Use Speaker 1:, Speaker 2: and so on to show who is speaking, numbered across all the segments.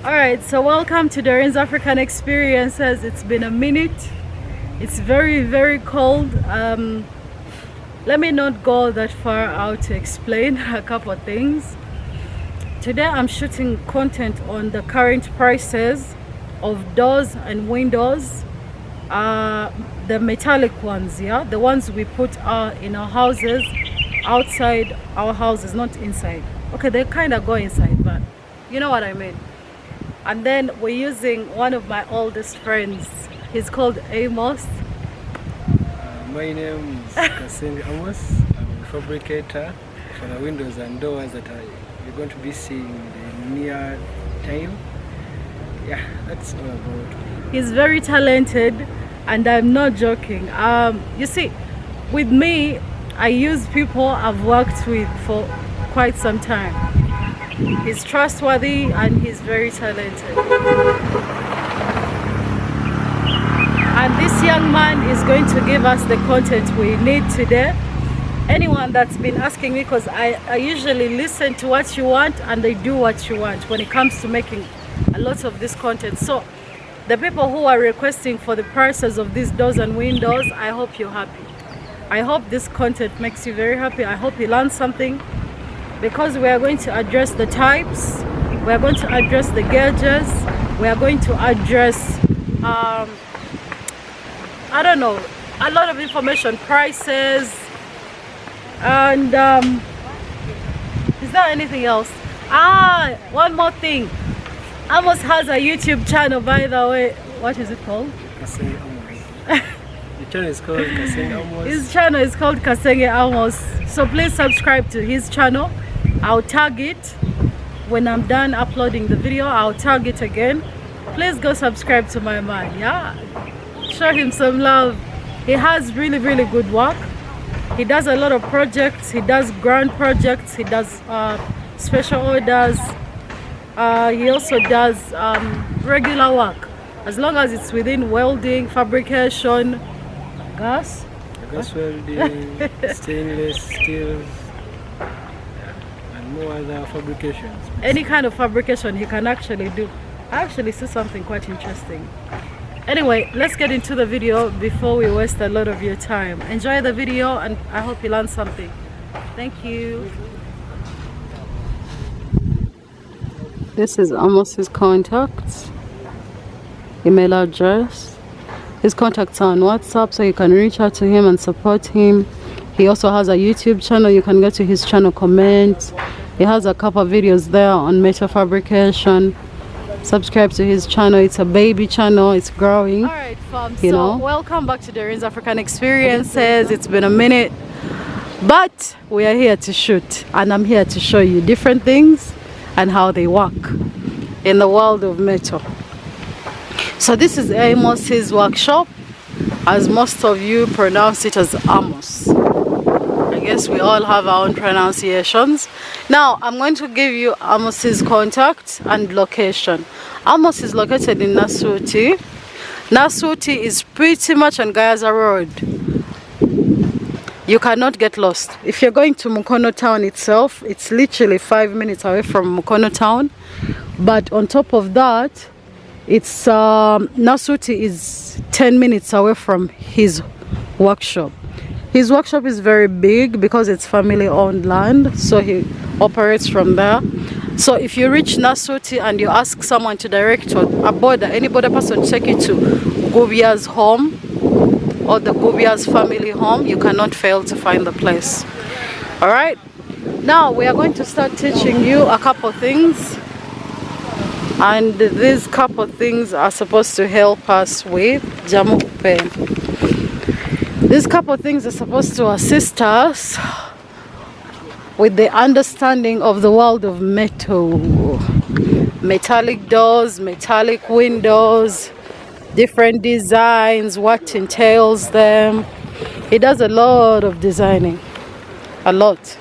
Speaker 1: Alright, so welcome to DOREEN'S African Experiences. It's been a minute. It's very cold. Let me not go that far out to explain a couple of things. Today I'm shooting content on the current prices of doors and windows, the metallic ones, yeah, the ones we put in our houses, outside our houses, not inside. Okay, they kind of go inside, but you know what I mean. And then we're using one of my oldest friends. He's called Amos.
Speaker 2: My name is Amos. I'm a fabricator for the windows and doors that you're going to be seeing in the near time. Yeah, that's all about.
Speaker 1: He's very talented, and I'm not joking. You see, with me, I use people I've worked with for quite some time. He's trustworthy and he's very talented. And this young man is going to give us the content we need today. Anyone that's been asking me, because I usually listen to what you want and I do what you want when it comes to making a lot of this content. So the people who are requesting for the prices of these doors and windows, I hope you're happy. I hope this content makes you very happy. I hope you learn something, because we are going to address the types, we are going to address the gauges, we are going to address I don't know, a lot of information, prices, and is there anything else? One more thing. Amos has a YouTube channel, by the way. What is it called?
Speaker 2: The channel is called Kasenge Amos.
Speaker 1: His channel is called Kasenge Amos. So please subscribe to his channel. I'll tag it when I'm done uploading the video. I'll tag it again. Please go subscribe to my man, yeah? Show him some love. He has really good work. He does a lot of projects. He does grand projects. He does special orders. He also does regular work, as long as it's within welding, fabrication, gas
Speaker 2: welding, stainless steel, and more other fabrications.
Speaker 1: Any kind of fabrication he can actually do. I actually see something quite interesting. Anyway, let's get into the video before we waste a lot of your time. Enjoy the video and I hope you learn something. Thank you. This is Amos's contacts, email address. His contacts are on WhatsApp, so you can reach out to him and support him. He also has a YouTube channel. You can go to his channel, comment. He has a couple of videos there on metal fabrication. Subscribe to his channel. It's a baby channel, it's growing. All right, fam, so welcome back to DOREEN'S African Experiences. It's been a minute, but we are here to shoot, and I'm here to show you different things and how they work in the world of metal. So this is Amos's workshop, as most of you pronounce it as Amos. I guess we all have our own pronunciations. Now I'm going to give you Amos's contact and location. Amos is located in Nasuti. Nasuti is pretty much on Gayaza Road. You cannot get lost. If you're going to Mukono town itself, it's literally 5 minutes away from Mukono town. But on top of that, it's Nasuti is 10 minutes away from his workshop. His workshop is very big because it's family owned land, so he operates from there. So if you reach Nasuti and you ask someone to direct you, any border person to take you to Gubia's home or the Gubia's family home, you cannot fail to find the place. All right, now we are going to start teaching you a couple things, and these couple things are supposed to help us with Jamupe. These couple things are supposed to assist us with the understanding of the world of metal. Metallic doors, metallic windows, different designs, what entails them. He does a lot of designing, a lot.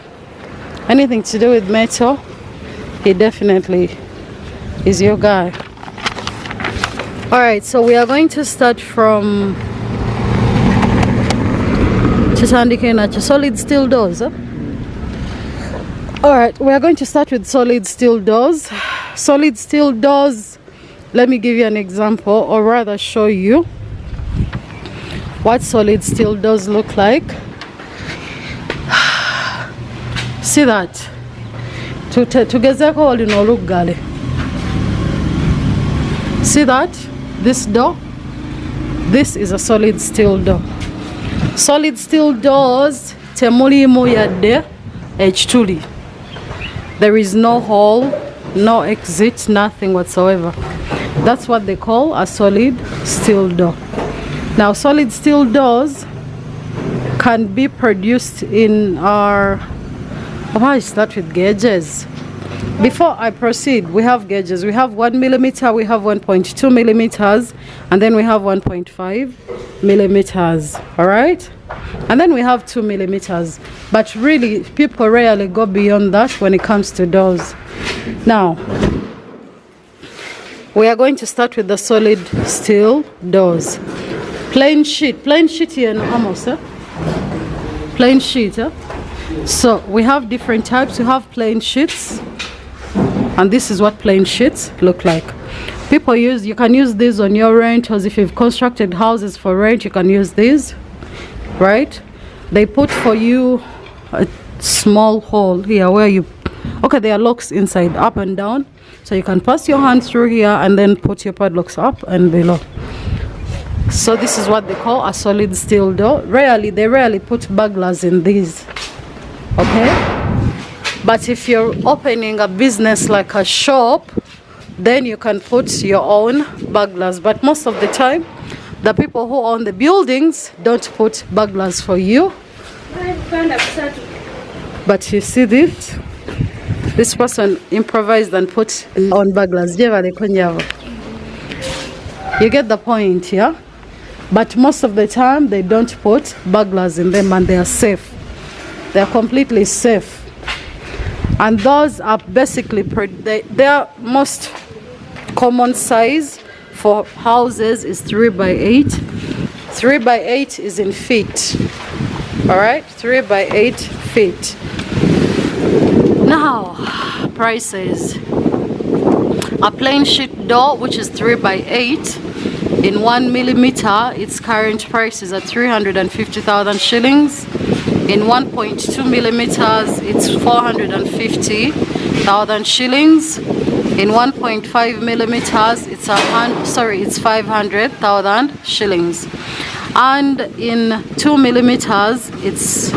Speaker 1: Anything to do with metal, he definitely is your guy. All right, so we are going to start from solid steel doors. All right, we are going to start with solid steel doors. Solid steel doors, let me give you an example, or rather show you what solid steel doors look like. See that? See that? This door? This is a solid steel door. Solid steel doors, temulimu yadde ekituli. There is no hole, no exit, nothing whatsoever. That's what they call a solid steel door. Now, solid steel doors can be produced in our... How I start with gauges? Before I proceed, we have gauges. We have 1 millimeter, we have 1.2 millimeters, and then we have 1.5 millimeters. All right? And then we have 2 millimeters. But really, people rarely go beyond that when it comes to doors. Now, we are going to start with the solid steel doors. Plain sheet here in Amos, eh? Plain sheet, eh? So we have different types. We have plain sheets, and this is what plain sheets look like. People use, you can use these on your rentals. If you've constructed houses for rent, you can use these, right? They put for you a small hole here where you, okay, there are locks inside, up and down, so you can pass your hand through here and then put your padlocks up and below. So this is what they call a solid steel door. They rarely put burglars in these, okay? But if you're opening a business like a shop, then you can put your own burglars. But most of the time, the people who own the buildings don't put burglars for you. But you see this? This person improvised and put on burglars. You get the point, yeah? But most of the time, they don't put burglars in them, and they are safe. They are completely safe. And those are basically, their most common size for houses is 3 by 8. 3 by 8 is in feet. All right, 3 by 8 feet. Now, prices. A plain sheet door, which is 3 by 8, in 1 millimeter, its current price is at 350,000 shillings. In 1.2 millimeters, it's 450,000 shillings. In 1.5 millimeters, it's 500,000 shillings. And in 2 millimeters, it's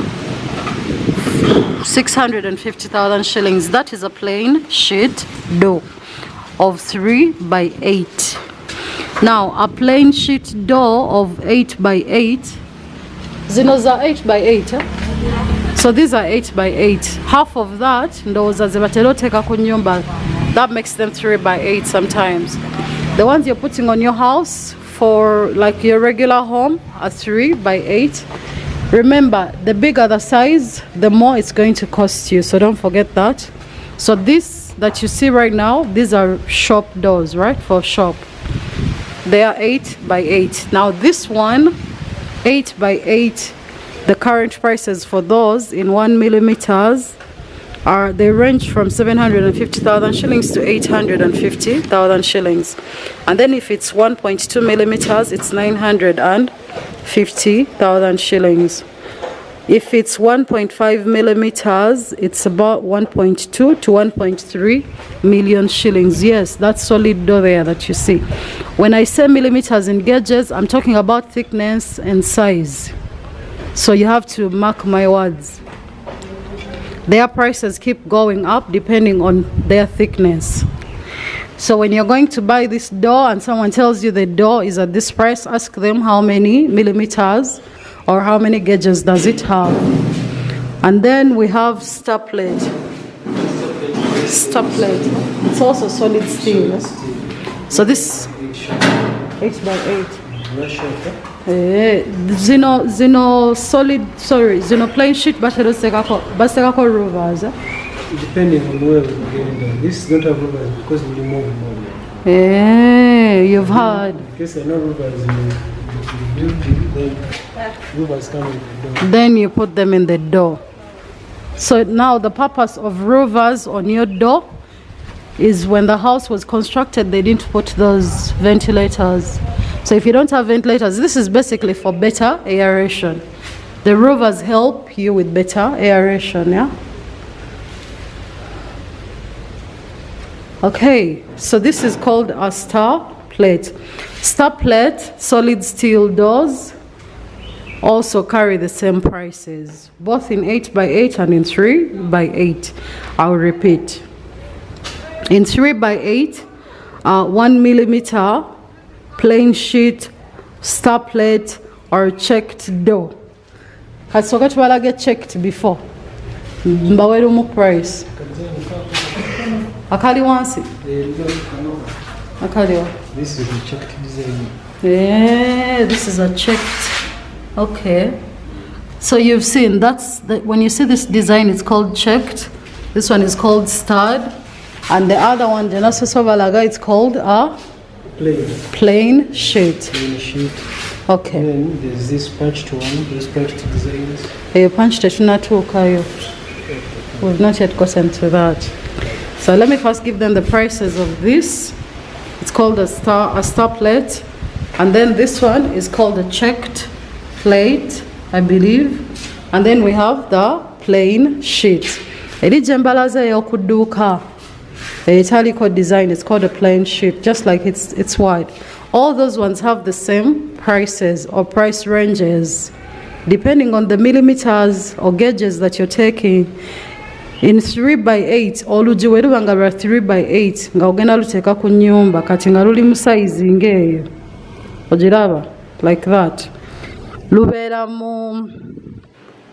Speaker 1: 650,000 shillings. That is a plain sheet door of 3 by 8. Now, a plain sheet door of 8 by 8. Those are 8 by 8. Eh? So these are 8 by 8. Half of that, that makes them 3 by 8 sometimes. The ones you're putting on your house for like your regular home are 3 by 8. Remember, the bigger the size, the more it's going to cost you. So don't forget that. So this that you see right now, these are shop doors, right? For shop. They are 8 by 8. Now this one, 8 by 8, the current prices for those in 1 millimeters they range from 750,000 shillings to 850,000 shillings. And then if it's 1.2 millimeters, it's 950,000 shillings. If it's 1.5 millimeters, it's about 1.2 to 1.3 million shillings. Yes, that's solid door there that you see. When I say millimeters in gauges, I'm talking about thickness and size. So you have to mark my words. Their prices keep going up depending on their thickness. So when you're going to buy this door and someone tells you the door is at this price, ask them how many millimeters or how many gauges does it have. And then we have stop plate. Stop plate. It's also solid steel. So this 8 by 8. Zino solid, sorry, zino plain sheet baseko rovers.
Speaker 2: Depending on where we're getting done. This don't have rovers because we remove them.
Speaker 1: You've heard.
Speaker 2: In case there are no rovers in the building, then rovers come in the door.
Speaker 1: Then you put them in the door. So now the purpose of roofers on your door is when the house was constructed, they didn't put those ventilators. So if you don't have ventilators, this is basically for better aeration. The roofers help you with better aeration, yeah? Okay, so this is called a star plate. Star plate, solid steel doors also carry the same prices, both in 8x8 and in 3x8. I'll repeat. In 3x8, 1 millimeter plain sheet, star plate, or checked door. Has socket wala get checked before? Mbawelu mu price. Akali wants it. Akali.
Speaker 2: This is a checked design.
Speaker 1: Yeah, this is a checked. Okay. So you've seen when you see this design, it's called checked. This one is called starred, and the other one, it's called a plain sheet.
Speaker 2: Plain sheet.
Speaker 1: Okay.
Speaker 2: And then there's this punched one, these punched designs.
Speaker 1: Punched it, not too, Kayo. We've not yet gotten to that. So let me first give them the prices of this. It's called a star plate, and then this one is called a checked plate, I believe, and then we have the plain sheet. Elijembalaza yokuduka. The Metalic design is called a plain sheet, just like it's white. All those ones have the same prices or price ranges, depending on the millimeters or gauges that you're taking. In 3x8, oluji werubanga lwa 3x8 nga ogenda luteeka ku nnyumba kati nga luli mu size ng'eyo. Ogiraba? Like that. Lubeera mu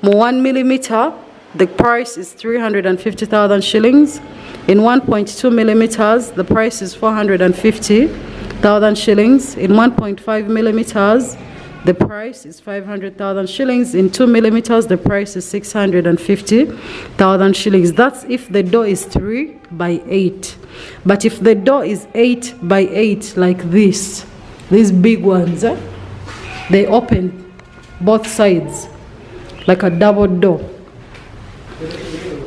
Speaker 1: 1 millimeter, the price is 350,000 shillings. In 1.2 millimeters, the price is 450,000 shillings. In 1.5 millimeters, the price is 500,000 shillings. In 2 millimeters, the price is 650,000 shillings. That's if the door is 3x8. But if the door is 8x8, like this, these big ones, they open both sides like a double door.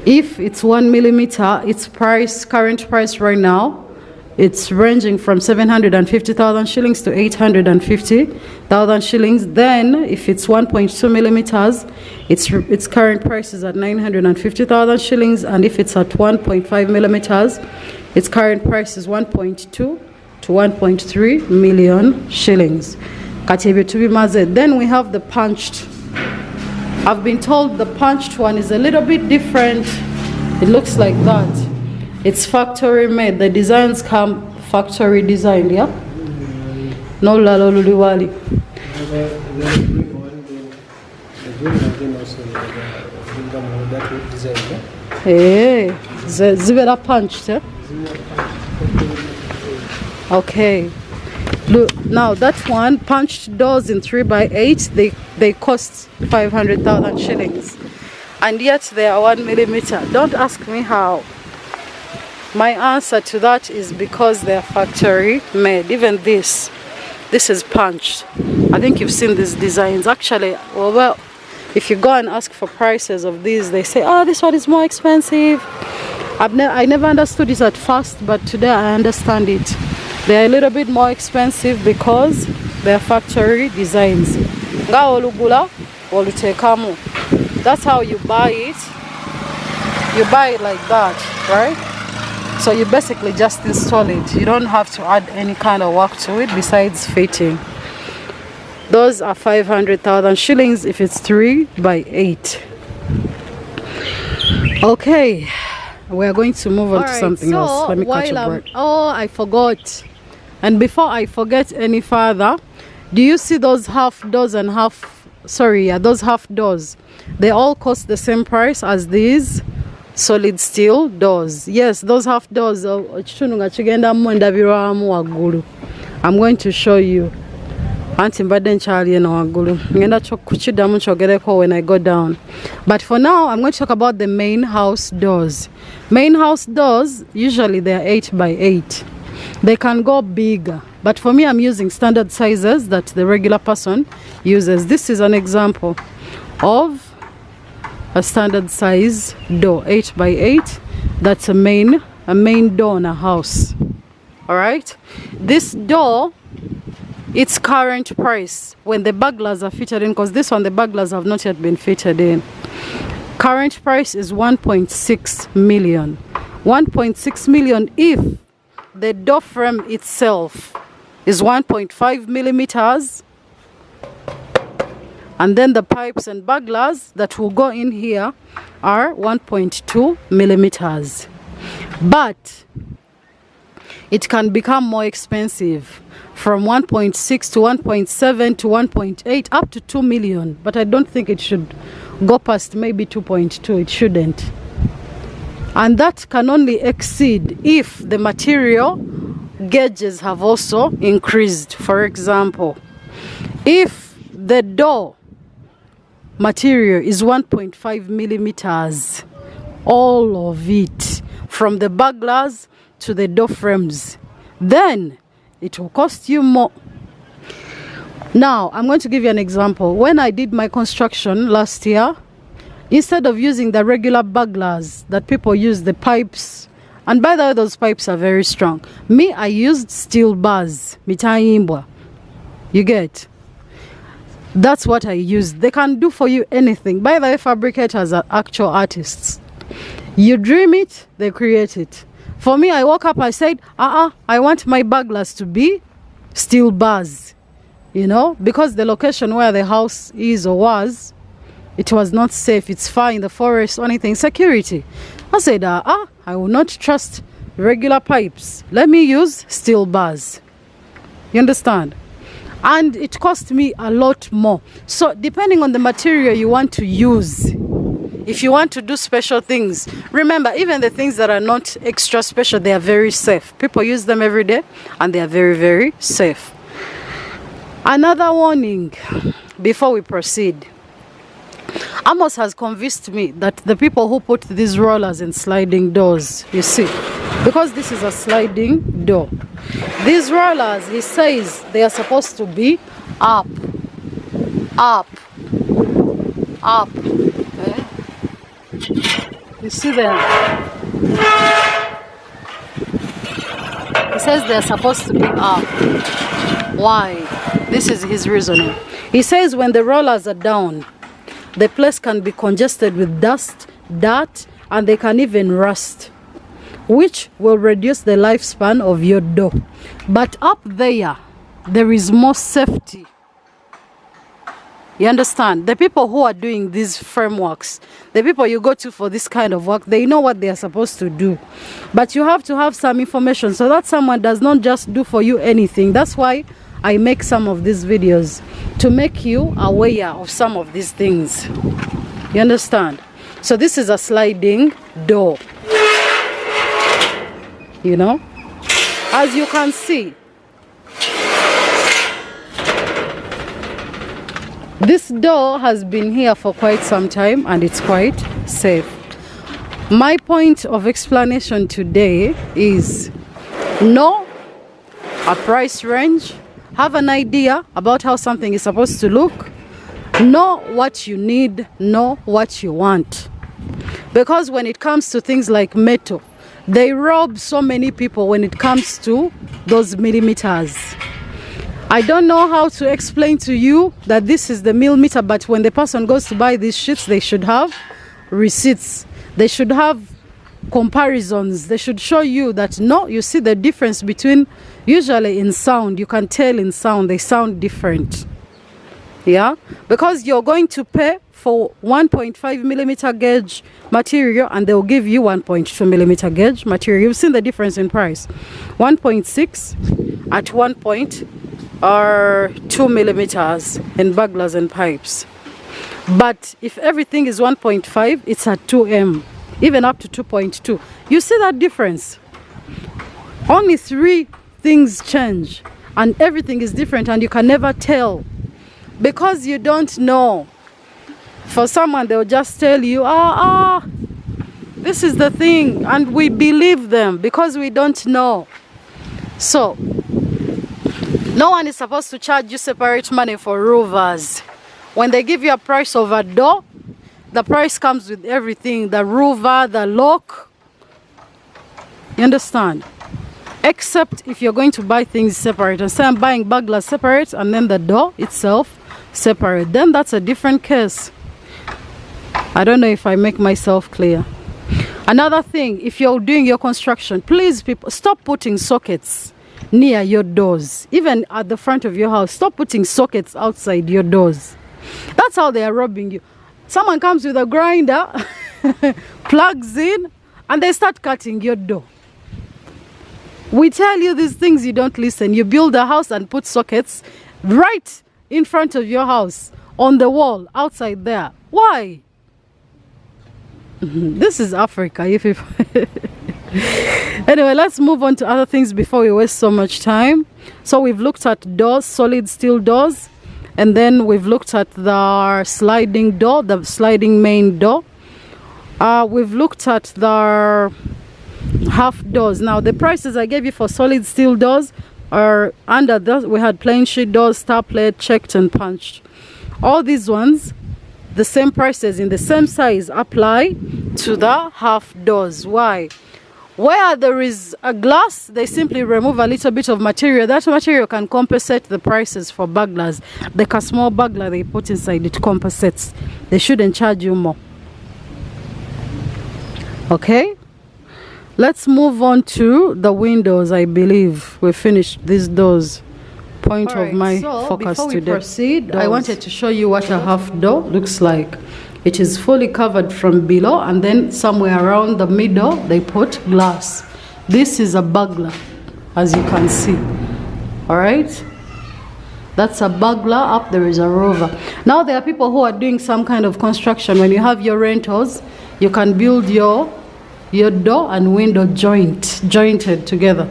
Speaker 1: If it's 1 millimeter, its current price right now, it's ranging from 750,000 shillings to 850,000 shillings. Then, if it's 1.2 millimeters, its current price is at 950,000 shillings. And if it's at 1.5 millimeters, its current price is 1.2 to 1.3 million shillings. Then we have the punched. I've been told the punched one is a little bit different. It looks like that. It's factory made. The designs come factory designed, yeah? No laloluliwali. Hey, zivera punched, eh? Okay. Look, now that one, punched doors in 3x8, they cost 500,000 shillings. And yet they are 1 millimeter. Don't ask me how. My answer to that is because they're factory made. Even this is punched. I think you've seen these designs. Actually, well, if you go and ask for prices of these, they say, oh, this one is more expensive. I never understood it at first, but today I understand it. They're a little bit more expensive because they're factory designs. That's how you buy it. You buy it like that, right? So you basically just install it. You don't have to add any kind of work to it besides fitting. Those are 500,000 shillings if it's 3x8. Okay, we're going to move on to something else. Let me catch a break. Oh, I forgot. And before I forget any further, do you see those half doors and those half doors? They all cost the same price as these solid steel doors. Yes, those half doors. I'm going to show you. When I go down. But for now, I'm going to talk about the main house doors. Main house doors, usually they are 8x8. They can go bigger, but for me, I'm using standard sizes that the regular person uses. This is an example of a standard size door, 8 by 8. That's a main door in a house. All right, this door, its current price when the burglars are fitted in, because this one the burglars have not yet been fitted in, current price is 1.6 million. 1.6 million if the door frame itself is 1.5 millimeters, and then the pipes and burglars that will go in here are 1.2 millimeters. But it can become more expensive, from 1.6 to 1.7 to 1.8 up to 2 million. But I don't think it should go past maybe 2.2. It shouldn't. And that can only exceed if the material gauges have also increased. For example, if the door material is 1.5 millimeters, all of it, from the burglars to the door frames, then it will cost you more. Now, I'm going to give you an example. When I did my construction last year, instead of using the regular burglars that people use, the pipes, and by the way, those pipes are very strong. Me, I used steel bars, mitaimbwa. You get? That's what I used. They can do for you anything. By the way, fabricators are actual artists. You dream it, they create it. For me, I woke up, I said, I want my burglars to be steel bars, you know, because the location where the house is or was, it was not safe. It's far in the forest or anything. Security. I said, I will not trust regular pipes. Let me use steel bars. You understand? And it cost me a lot more. So depending on the material you want to use, if you want to do special things, remember, even the things that are not extra special, they are very safe. People use them every day and they are very, very safe. Another warning before we proceed. Amos has convinced me that the people who put these rollers in sliding doors, you see, because this is a sliding door, these rollers, he says, they are supposed to be up. Okay? You see them? He says they're supposed to be up. Why? This is his reasoning. He says when the rollers are down, the place can be congested with dust, dirt, and they can even rust, which will reduce the lifespan of your door. But up there is more safety. You understand? The people who are doing these frameworks, the people you go to for this kind of work, they know what they are supposed to do. But you have to have some information so that someone does not just do for you anything. That's why I make some of these videos, to make you aware of some of these things. You understand? So this is a sliding door. You know? As you can see, this door has been here for quite some time and it's quite safe. My point of explanation today is know a price range, have an idea about how something is supposed to look, know what you need, know what you want. Because when it comes to things like metal, they rob so many people when it comes to those millimeters. I don't know how to explain to you that this is the millimeter, but when the person goes to buy these sheets, they should have receipts. They should have comparisons. They should show you that, no, you see the difference between, usually in sound, you can tell in sound, they sound different. Yeah? Because you're going to pay for 1.5 millimeter gauge material and they'll give you 1.2 millimeter gauge material. You've seen the difference in price. 1.6 at 1.2 millimeters in burglars and pipes. But if everything is 1.5, it's at 2M, even up to 2.2. You see that difference? Only 3 things change and everything is different and you can never tell because you don't know. For someone, they'll just tell you, this is the thing, and we believe them because we don't know. So no one is supposed to charge you separate money for roofers. When they give you a price of a door, the price comes with everything, the roofer, the lock. You understand? Except if you're going to buy things separate, and say I'm buying burglars separate and then the door itself separate, then that's a different case. I don't know if I make myself clear. Another thing, if you're doing your construction, please people, stop putting sockets near your doors. Even at the front of your house, stop putting sockets outside your doors. That's how they are robbing you. Someone comes with a grinder, plugs in, and they start cutting your door. We tell you these things, you don't listen. You build a house and put sockets right in front of your house, on the wall, outside there. Why? This is Africa. If Anyway, let's move on to other things before we waste so much time. So we've looked at doors, solid steel doors, and then we've looked at the sliding door, the sliding main door. We've looked at the half doors. Now the prices I gave you for solid steel doors are under that. We had plain sheet doors, star plate, checked and punched. All these ones, the same prices in the same size apply to the half doors. Why? Where there is a glass, they simply remove a little bit of material. That material can compensate the prices for burglars. Like a small burglar they put inside, it compensates. They shouldn't charge you more. Okay, let's move on to the windows. I believe we finished these doors. Point of my focus today. Before we proceed, I wanted to show you what a half door looks like. It is fully covered from below, and then somewhere around the middle they put glass. This is a burglar, as you can see. All right, that's a burglar. Up there is a rover. Now there are people who are doing some kind of construction. When you have your rentals, you can build your door and window jointed together.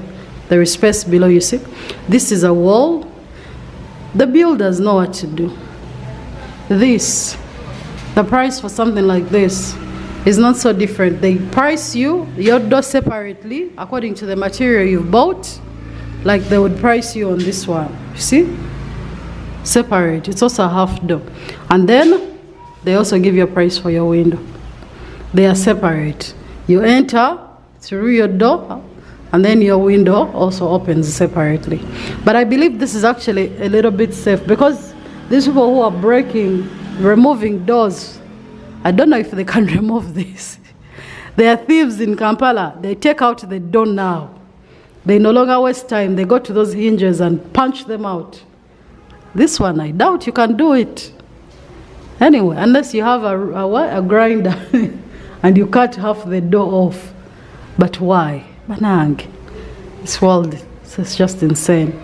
Speaker 1: There is space below, you see. This is a wall. The builders know what to do. The price for something like this is not so different. They price you your door separately according to the material you've bought, like they would price you on this one. You see? Separate. It's also a half door. And then they also give you a price for your window. They are separate. You enter through your door, and then your window also opens separately. But I believe this is actually a little bit safe, because these people who are removing doors, I don't know if they can remove this. They are thieves in Kampala. They take out the door now. They no longer waste time. They go to those hinges and punch them out. This one, I doubt you can do it. Anyway, unless you have a grinder and you cut half the door off. But why? Manang. This world is just insane.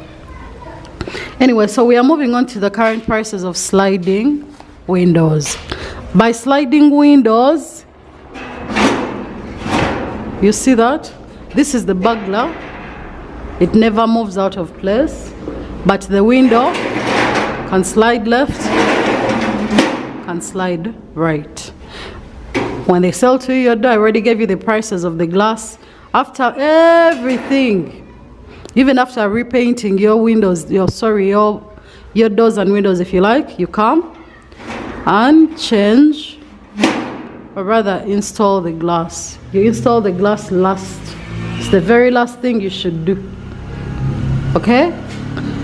Speaker 1: Anyway, so we are moving on to the current prices of sliding windows. By sliding windows, you see that? This is the burglar. It never moves out of place. But the window can slide left, can slide right. When they sell to you your door, I already gave you the prices of the glass. After everything, even after repainting your windows, your doors and windows, if you like, you come and change, or rather install the glass. You install the glass last. It's the very last thing you should do. Okay?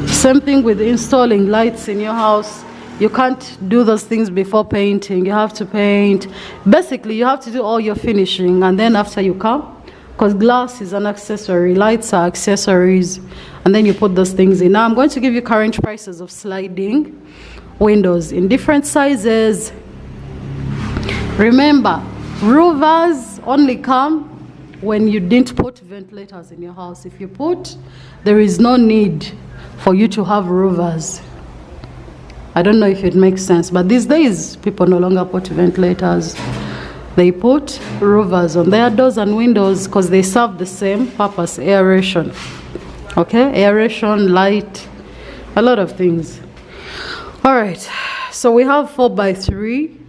Speaker 1: Same thing with installing lights in your house. You can't do those things before painting. You have to paint. Basically, you have to do all your finishing, and then after you come, because glass is an accessory, lights are accessories, and then you put those things in. Now I'm going to give you current prices of sliding windows in different sizes. Remember, roofers only come when you didn't put ventilators in your house. If you put, there is no need for you to have roofers. I don't know if it makes sense, but these days people no longer put ventilators. They put roofers on their doors and windows because they serve the same purpose: aeration. Okay, aeration, light, a lot of things. All right, so we have 4x3.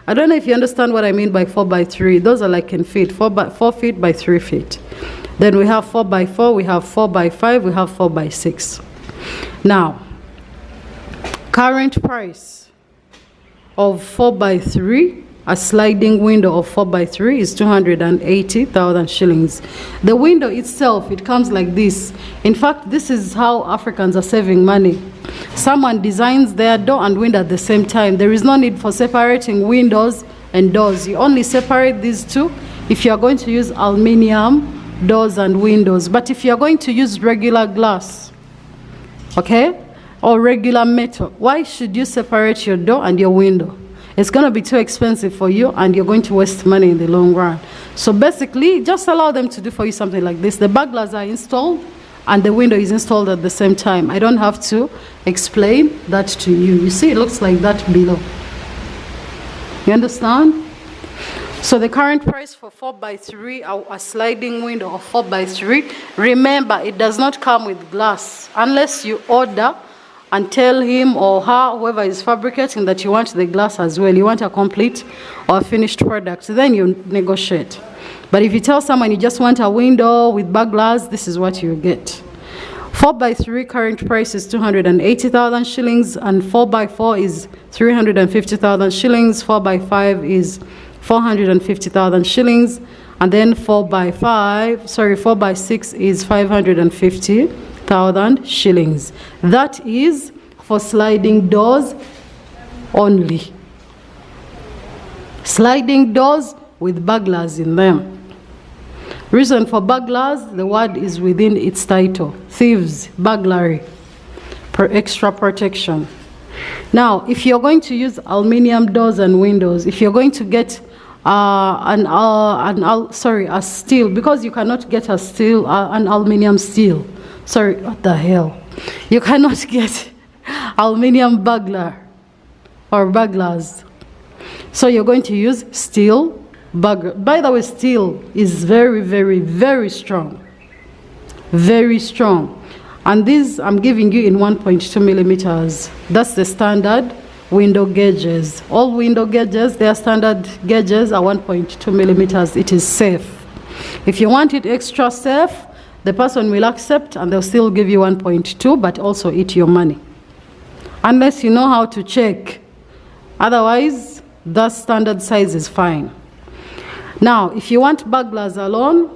Speaker 1: I don't know if you understand what I mean by 4x3. Those are like in feet, 4 feet by 3 feet. Then we have 4x4, we have 4x5, we have 4x6. Now, current price of 4x3 a sliding window of 4x3 is 280,000 shillings. The window itself, it comes like this. In fact, this is how Africans are saving money. Someone designs their door and window at the same time. There is no need for separating windows and doors. You only separate these two if you are going to use aluminium doors and windows. But if you are going to use regular glass, okay, or regular metal, why should you separate your door and your window? It's going to be too expensive for you and you're going to waste money in the long run. So basically, just allow them to do for you something like this. The buglers are installed and the window is installed at the same time. I don't have to explain that to you. You see, it looks like that below. You understand? So the current price for 4x3, a sliding window of 4x3, remember, it does not come with glass unless you order and tell him or her, whoever is fabricating, that you want the glass as well. You want a complete or a finished product. Then you negotiate. But if you tell someone you just want a window with buglers, this is what you get. 4x3 current price is 280,000 shillings, and 4x4 is 350,000 shillings. 4x5 is 450,000 shillings, and then 4x6 is 550,000 shillings. That is for sliding doors only. Sliding doors with buglers in them. Reason for buglers, the word is within its title. Thieves, burglary, extra protection. Now, if you're going to use aluminium doors and windows, if you're going to get a steel, because you cannot get a steel, an aluminium steel. Sorry, what the hell? You cannot get aluminium bugler or buglers. So you're going to use steel bugler. By the way, steel is very, very, very strong. Very strong. And these I'm giving you in 1.2 millimeters. That's the standard window gauges. All window gauges, their standard gauges are 1.2 millimeters. It is safe. If you want it extra safe, the person will accept and they'll still give you 1.2, but also eat your money. Unless you know how to check. Otherwise, that standard size is fine. Now, if you want buglers alone,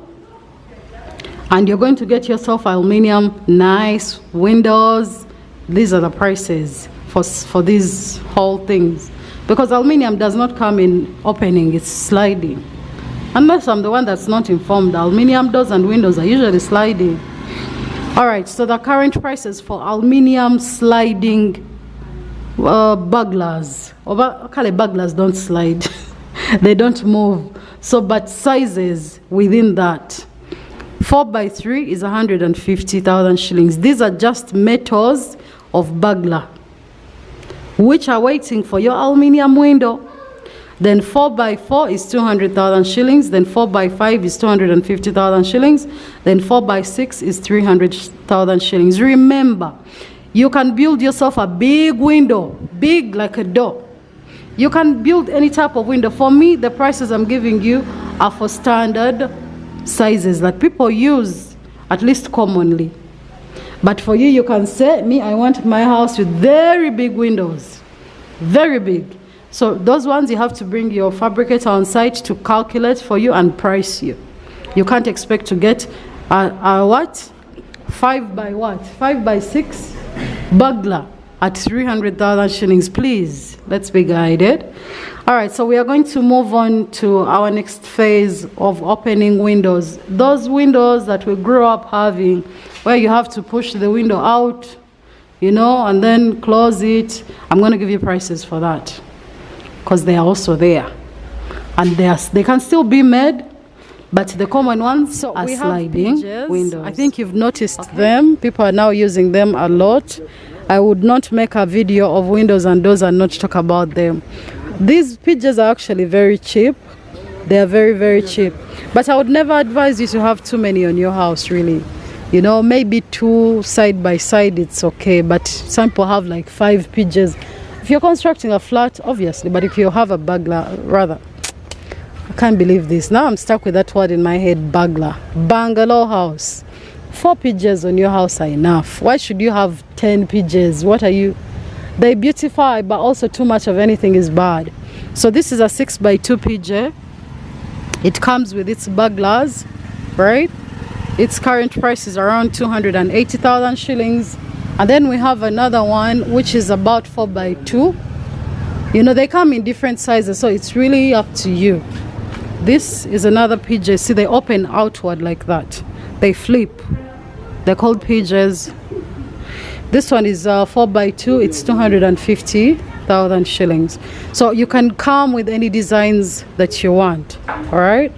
Speaker 1: and you're going to get yourself aluminium, nice windows, these are the prices for these whole things. Because aluminium does not come in opening, it's sliding. Unless I'm the one that's not informed, aluminium doors and windows are usually sliding. All right, so the current prices for aluminium sliding buglers. Buglers don't slide. They don't move. So, but sizes within that. 4x3 is 150,000 shillings. These are just metals of bugler, which are waiting for your aluminium window. Then 4x4 is 200,000 shillings. Then 4x5 is 250,000 shillings. Then 4x6 is 300,000 shillings. Remember, you can build yourself a big window, big like a door. You can build any type of window. For me, the prices I'm giving you are for standard sizes that people use, at least commonly. But for you, you can say, me, I want my house with very big windows. Very big. So those ones, you have to bring your fabricator on site to calculate for you and price you. You can't expect to get a what? 5x6 bugler at 300,000 shillings. Please, let's be guided. All right, so we are going to move on to our next phase of opening windows. Those windows that we grew up having, where you have to push the window out, you know, and then close it. I'm going to give you prices for that, because they are also there. And they can still be made, but the common ones are sliding windows. I think you've noticed them. People are now using them a lot. I would not make a video of windows and doors and not talk about them. These pidges are actually very cheap. They are very, very cheap. But I would never advise you to have too many on your house, really. You know, maybe 2 side by side, it's okay. But some people have like 5 pidges. If you're constructing a flat, obviously. But if you have a bugler, rather. I can't believe this. Now I'm stuck with that word in my head, bugler. Bungalow house. 4 pidges on your house are enough. Why should you have 10 pidges? What are you? They beautify, but also too much of anything is bad. So this is a 6x2 PJ. It comes with its buglers, right? Its current price is around 280,000 shillings. And then we have another one which is about 4x2. You know, they come in different sizes, so it's really up to you. This is another PJ. See, they open outward like that. They flip. They're called PJs. This one is 4x2. It's 250,000 shillings. So you can come with any designs that you want. All right.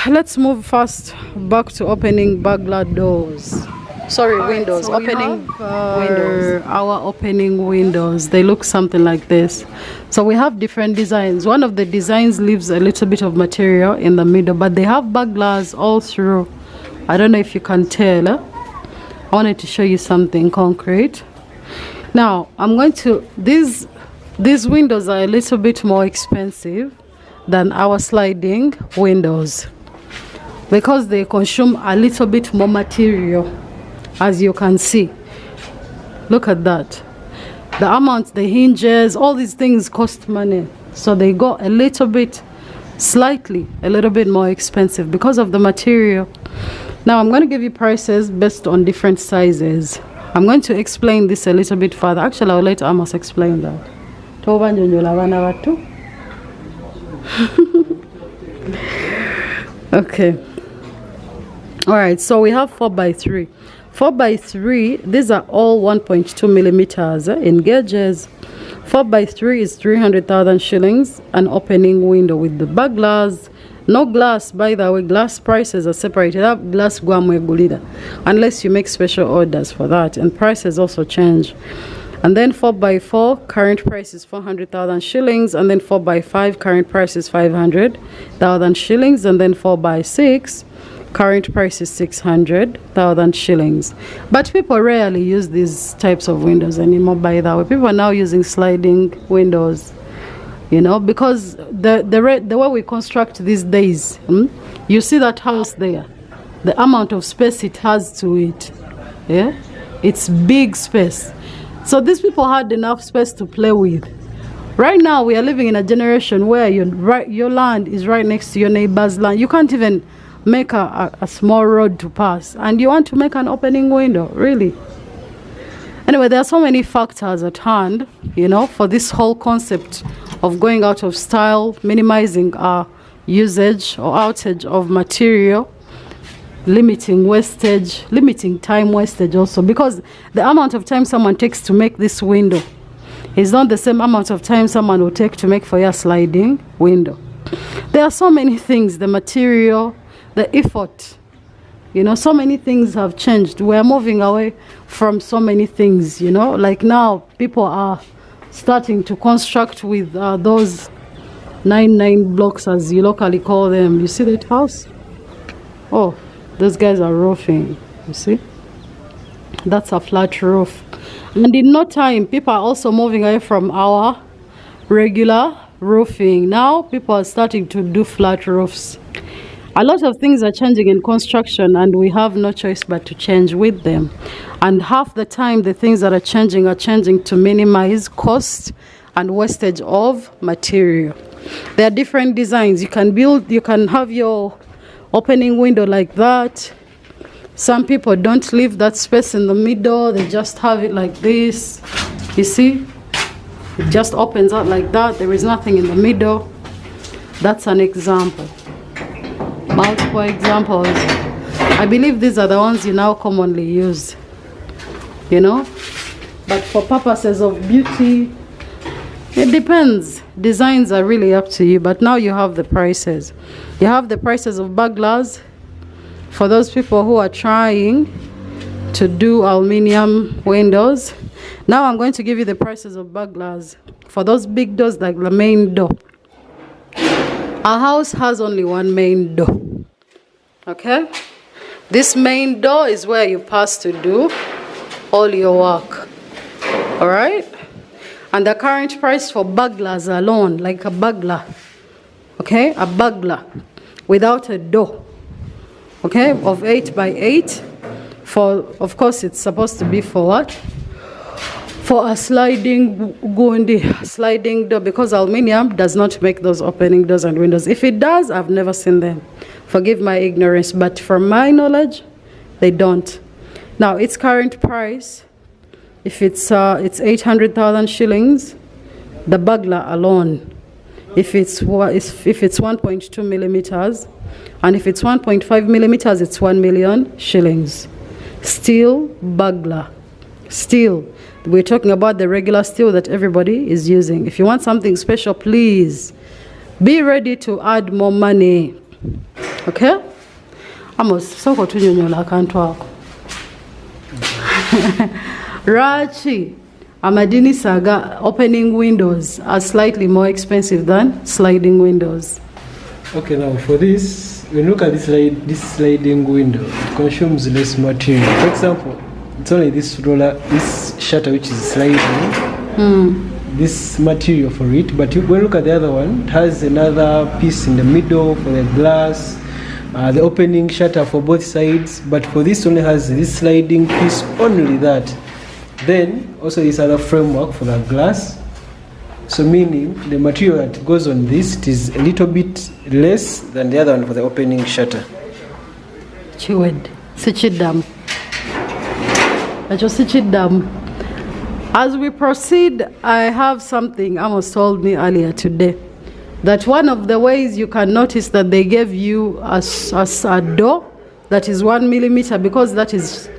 Speaker 1: Let's move fast back to opening burglar doors. Sorry, windows. So opening windows. Our opening windows. They look something like this. So we have different designs. One of the designs leaves a little bit of material in the middle, but they have burglars all through. I don't know if you can tell. I wanted to show you something concrete. Now I'm going to these windows are a little bit more expensive than our sliding windows because they consume a little bit more material. As you can see, look at that. The amount, the hinges, all these things cost money, so they go a little bit more expensive because of the material. Now I'm going to give you prices based on different sizes. I'm going to explain this a little bit further. Actually, I'll let Amos explain that. Okay. All right, so we have 4x3. 4x3, these are all 1.2 millimeters in gauges. 4x3 is 300,000 shillings, an opening window with the burglars. No glass, by the way. Glass prices are separated up. Glass guamwe unless you make special orders for that, and prices also change. And then 4x4, current price is 400,000 shillings, and then 4x5, current price is 500,000 shillings, and then 4x6, current price is 600,000 shillings. But people rarely use these types of windows anymore, by the way. People are now using sliding windows, you know, because the way we construct these days, you see that house there, the amount of space it has to it, yeah, it's big space. So these people had enough space to play with. Right now we are living in a generation where your land is right next to your neighbor's land. You can't even make a small road to pass, and you want to make an opening window, really? Anyway, there are so many factors at hand, you know, for this whole concept of going out of style, minimizing our usage or outage of material, limiting wastage, limiting time wastage also, because the amount of time someone takes to make this window is not the same amount of time someone will take to make for your sliding window. There are so many things, the material, the effort, you know, so many things have changed. We're moving away from so many things, you know, like now people are starting to construct with those 9-9 blocks, as you locally call them. You see that house? Oh, those guys are roofing, you see? That's a flat roof. And in no time, people are also moving away from our regular roofing. Now people are starting to do flat roofs. A lot of things are changing in construction, and we have no choice but to change with them. And half the time, the things that are changing to minimize cost and wastage of material. There are different designs. You can have your opening window like that. Some people don't leave that space in the middle. They just have it like this. You see? It just opens out like that. There is nothing in the middle. That's an example. Multiple examples. I believe these are the ones you now commonly use, you know, but for purposes of beauty, it depends. Designs are really up to you. But now you have the prices. You have the prices of burglars for those people who are trying to do aluminium windows. Now I'm going to give you the prices of burglars for those big doors, like the main door. Our house has only one main door, okay? This main door is where you pass to do all your work, all right? And the current price for burglars alone, like a burglar, okay? A burglar without a door, okay, of 8 by 8. For, of course, it's supposed to be for what? for a sliding door, because aluminium does not make those opening doors and windows. If it does, I've never seen them. Forgive my ignorance, but from my knowledge, they don't. Now, its current price, if it's 800,000 shillings, the burglar alone. If it's 1.2 millimeters, and if it's 1.5 millimeters, it's 1 million shillings. Steel burglar. Steel. We're talking about the regular steel that everybody is using. If you want something special, please be ready to add more money. Okay? Amos, soko tunyonyola akantu ako. Rachi, Amadini Saga opening windows are slightly more expensive than sliding windows.
Speaker 2: Okay, now for this, when you look at this sliding window, it consumes less material. For example, it's only this roller, this shutter which is sliding, this material for it. But when you look at the other one, it has another piece in the middle for the glass, the opening shutter for both sides. But for this only has this sliding piece, only that. Then also this other framework for the glass. So meaning the material that goes on this, it is a little bit less than the other one for the opening shutter.
Speaker 1: Chiwed, sichidam. As we proceed, I have something Amos told me earlier today, that one of the ways you can notice that they gave you a door that is 1 millimeter, because that is,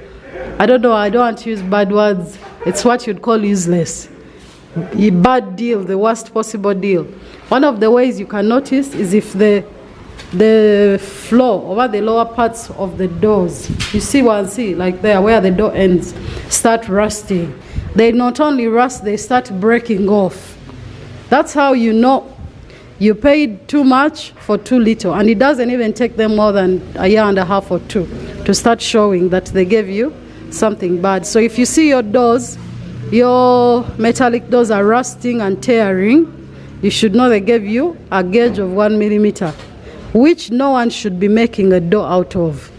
Speaker 1: I don't know, I don't want to use bad words, it's what you'd call useless. A bad deal, the worst possible deal. One of the ways you can notice is if the floor over the lower parts of the doors, you see like there where the door ends, start rusting. They not only rust, they start breaking off. That's how you know you paid too much for too little. And it doesn't even take them more than a year and a half or two to start showing that they gave you something bad. So if you see your doors, your metallic doors are rusting and tearing, you should know they gave you a gauge of 1 millimeter, which no one should be making a door out of.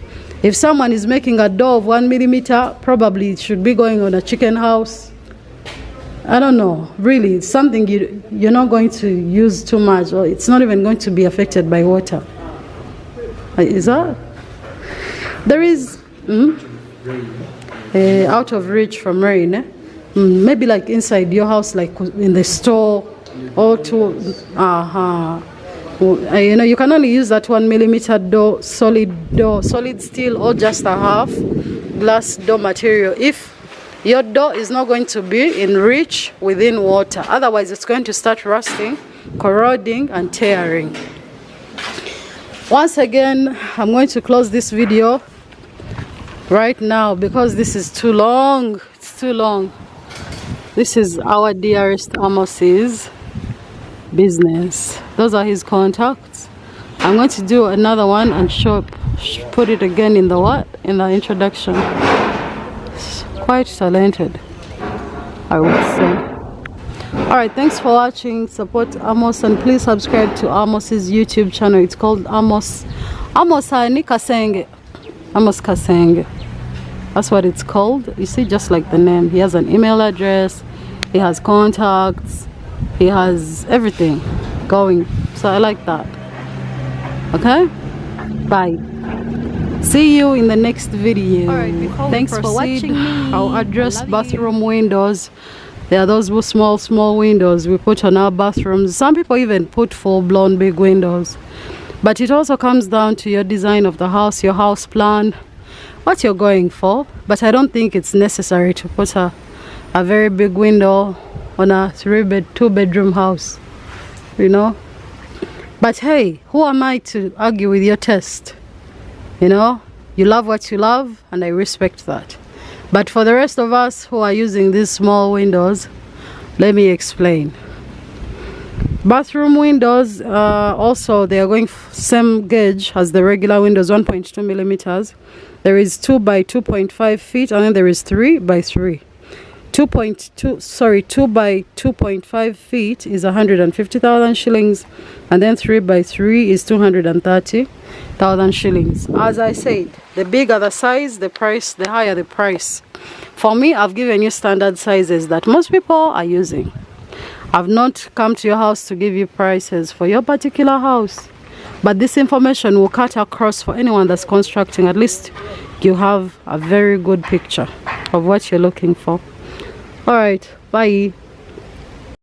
Speaker 1: If someone is making a door of 1 millimeter, probably it should be going on a chicken house. I don't know, really, it's something you're not going to use too much, or it's not even going to be affected by water. Is that? There is out of reach from rain. Maybe like inside your house, like in the store, or to you know, you can only use that 1 millimeter door, solid steel, or just a half glass door material if your door is not going to be in reach within water. Otherwise, it's going to start rusting, corroding, and tearing. Once again, I'm going to close this video right now because this is too long. It's too long. This is our dearest Amos's business. Those are his contacts. I'm going to do another one and put it again in the introduction. It's quite talented, I would say. Alright, thanks for watching. Support Amos and please subscribe to Amos's YouTube channel. It's called Amos Kasenge. Amos Kasenge. That's what it's called. You see, just like the name. He has an email address, he has contacts, he has everything going. So I like that. Okay? Bye. See you in the next video. Thanks for watching me. I'll address bathroom windows. There are those small windows we put on our bathrooms. Some people even put full-blown big windows. But it also comes down to your design of the house, your house plan, what you're going for. But I don't think it's necessary to put a very big window on a two-bedroom house, you know. But hey, who am I to argue with your taste? You know, you love what you love, and I respect that. But for the rest of us who are using these small windows, let me explain. Bathroom windows, also they are going same gauge as the regular windows, 1.2 millimeters. There is 2 by 2.5 feet, and then there is 3 by 3. 2 by 2.5 feet is 150,000 shillings, and then 3 by 3 is 230,000 shillings. As I said, the bigger the size, the price, the higher the price. For me, I've given you standard sizes that most people are using. I've not come to your house to give you prices for your particular house, but this information will cut across for anyone that's constructing. At least you have a very good picture of what you're looking for. All right, bye.